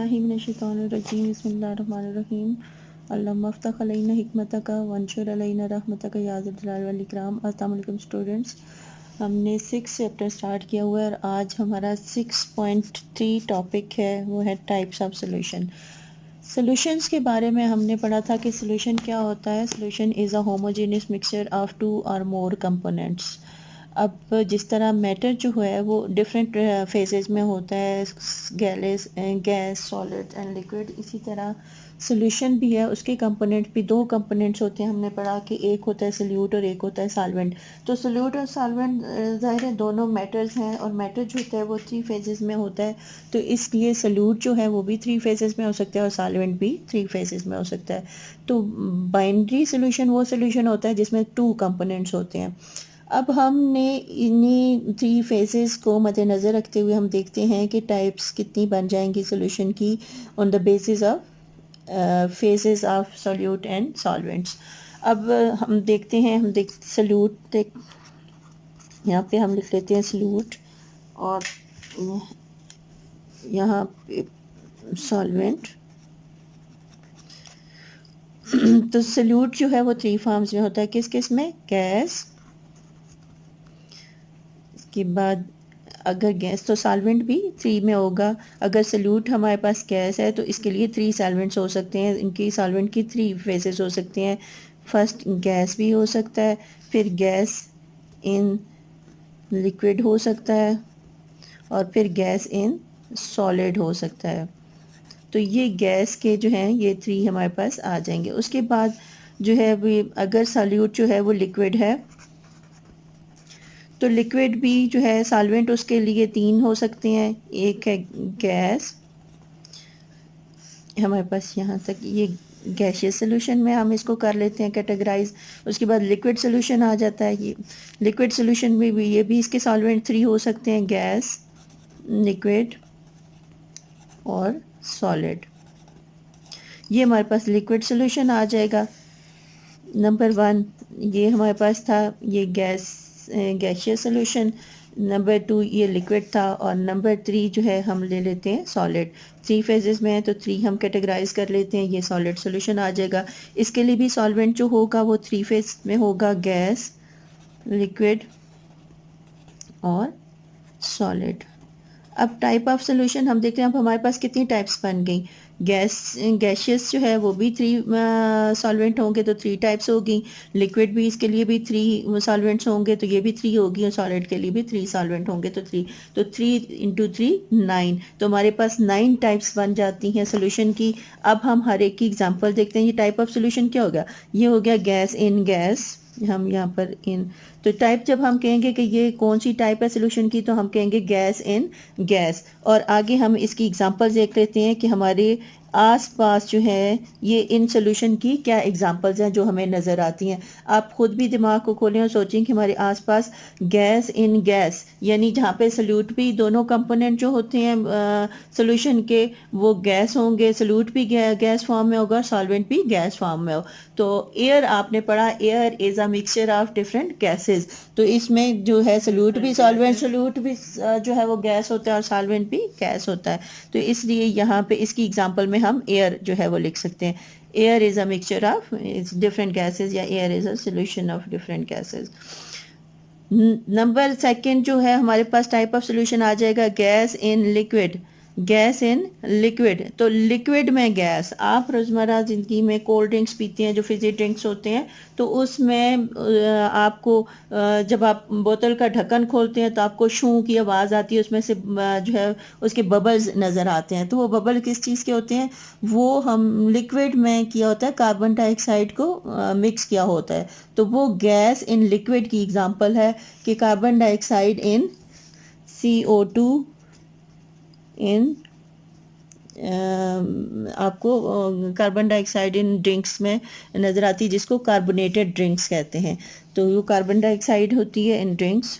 बिस्मिल्लाहि मिनश्शैतानिर्रजीम बिस्मिल्लाहिर्रहमानिर्रहीम अल्लाहुम्मा अफ्तह अलैना हिकमतका वंशुर अलैना रहमतका या ज़ल जलाल वल इकराम। अस्सलाम वालेकुम स्टूडेंट्स, हमने 6 चैप्टर स्टार्ट किया हुआ है और आज हमारा 6.3 टॉपिक है, वो है टाइप्स ऑफ सॉल्यूशन। सॉल्यूशंस के बारे में हमने पढ़ा था कि सॉल्यूशन क्या होता है। Solution is a homogeneous mixture of 2 और मोर कंपोनेंट्स। अब जिस तरह मैटर जो है वो डिफरेंट फेजेस में होता है, गैस, सॉलिड एंड लिक्विड, इसी तरह सॉल्यूशन भी है। उसके कंपोनेंट भी 2 कंपोनेंट्स होते हैं। हमने पढ़ा कि एक होता है सॉल्यूट और एक होता है सॉल्वेंट। तो सॉल्यूट और सॉल्वेंट ज़ाहिर है दोनों मैटर्स हैं और मैटर जो होता है वो 3 फेजेस में होता है। तो इसलिए सॉल्यूट जो है वो भी 3 फेजेस में हो सकता है और सॉल्वेंट भी 3 फेजेस में हो सकता है। तो बाइनरी सॉल्यूशन वो सॉल्यूशन होता है जिसमें 2 कंपोनेंट्स होते हैं। अब हमने इन्हीं 3 फेजेस को मद्देनज़र रखते हुए हम देखते हैं कि टाइप्स कितनी बन जाएंगी सॉल्यूशन की on the basis of phases of solute and solvents. अब हम देखते हैं, सॉल्यूट यहाँ पे हम लिख लेते हैं सॉल्यूट और यहाँ पे सॉल्वेंट। तो सॉल्यूट जो है वो 3 फॉर्म्स में होता है। किस किस में? गैस के बाद अगर गैस तो सॉल्वेंट भी 3 में होगा। अगर सॉल्यूट हमारे पास गैस है तो इसके लिए 3 सॉल्वेंट्स हो सकते हैं। इनकी सॉल्वेंट की 3 फेजेस हो सकते हैं। फर्स्ट गैस भी हो सकता है, फिर गैस इन लिक्विड हो सकता है और फिर गैस इन सॉलिड हो सकता है। तो ये गैस के जो हैं ये 3 हमारे पास आ जाएंगे। उसके बाद जो है वो अगर सॉल्यूट जो है वो लिक्विड है तो लिक्विड भी जो है सॉल्वेंट उसके लिए 3 हो सकते हैं। एक है गैस, हमारे पास यहाँ तक ये गैसियस सोल्यूशन में हम इसको कर लेते हैं कैटेगराइज। उसके बाद लिक्विड सोल्यूशन आ जाता है। ये लिक्विड सोल्यूशन में भी ये भी इसके सॉल्वेंट 3 हो सकते हैं, गैस, लिक्विड और सॉलिड। ये हमारे पास लिक्विड सोल्यूशन आ जाएगा। नंबर 1 ये हमारे पास था, ये गैसियस सोल्यूशन। नंबर 2 ये लिक्विड था और नंबर 3 जो है हम ले लेते हैं सॉलिड। 3 फेजेस में है तो 3 हम कैटेगराइज कर लेते हैं, ये सॉलिड सोल्यूशन आ जाएगा। इसके लिए भी सॉल्वेंट जो होगा वो 3 फेज में होगा, गैस, लिक्विड और सॉलिड। अब टाइप ऑफ सोल्यूशन हम देखते हैं। अब हमारे पास कितनी टाइप्स बन गई। गैसियस जो है वो भी 3 सॉल्वेंट होंगे तो 3 टाइप्स होगी। लिक्विड भी इसके लिए भी 3 सॉल्वेंट्स होंगे तो ये भी 3 होगी और सॉलिड के लिए भी 3 सॉल्वेंट होंगे तो 3। तो 3 इंटू 3 9। तो हमारे पास 9 टाइप्स बन जाती हैं सोल्यूशन की। अब हम हर एक की एग्जांपल देखते हैं। ये टाइप ऑफ सोल्यूशन क्या हो गया? ये हो गया गैस इन गैस, हम यहाँ पर इन। तो टाइप जब हम कहेंगे कि ये कौन सी टाइप है सोल्यूशन की तो हम कहेंगे गैस इन गैस। और आगे हम इसकी एग्जांपल देख लेते हैं कि हमारे आस पास जो है ये इन सोल्यूशन की क्या एग्जांपल्स हैं जो हमें नज़र आती हैं। आप खुद भी दिमाग को खोलें और सोचें कि हमारे आसपास गैस इन गैस यानी जहाँ पे सॉल्यूट भी दोनों कंपोनेंट जो होते हैं सोल्यूशन के वो गैस होंगे, सॉल्यूट भी गैस फॉर्म में होगा, सॉल्वेंट भी गैस फॉर्म में हो। तो एयर आपने पढ़ा, air is a mixture of different gases. तो इसमें जो है सॉल्यूट भी जो है वो गैस होता है और सॉल्वेंट भी गैस होता है। तो इसलिए यहाँ पे इसकी एग्जांपल में हम एयर जो है वो लिख सकते हैं, air is a mixture of different gases या air is a solution of different gases. Number 2 जो है हमारे पास टाइप ऑफ सॉल्यूशन आ जाएगा gas in liquid. Gas in liquid, तो लिक्विड में गैस। आप रोज़मर्रा ज़िंदगी में कोल्ड ड्रिंक्स पीते हैं जो फिजी ड्रिंक्स होते हैं, तो उसमें आपको जब आप बोतल का ढक्कन खोलते हैं तो आपको शू की आवाज़ आती है, उसमें से जो है उसके बबल्स नज़र आते हैं। तो वो बबल किस चीज़ के होते हैं? वो हम लिक्विड में किया होता है, कार्बन डाइऑक्साइड को मिक्स किया होता है। तो वो गैस इन लिक्विड की एग्जांपल है कि कार्बन डाइऑक्साइड इन CO2 इन आपको कार्बन डाइऑक्साइड इन ड्रिंक्स में नज़र आती है जिसको कार्बोनेटेड ड्रिंक्स कहते हैं। तो वो कार्बन डाइऑक्साइड होती है इन drinks.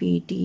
PT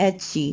Hg۔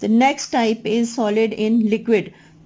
The next type is solid in liquid.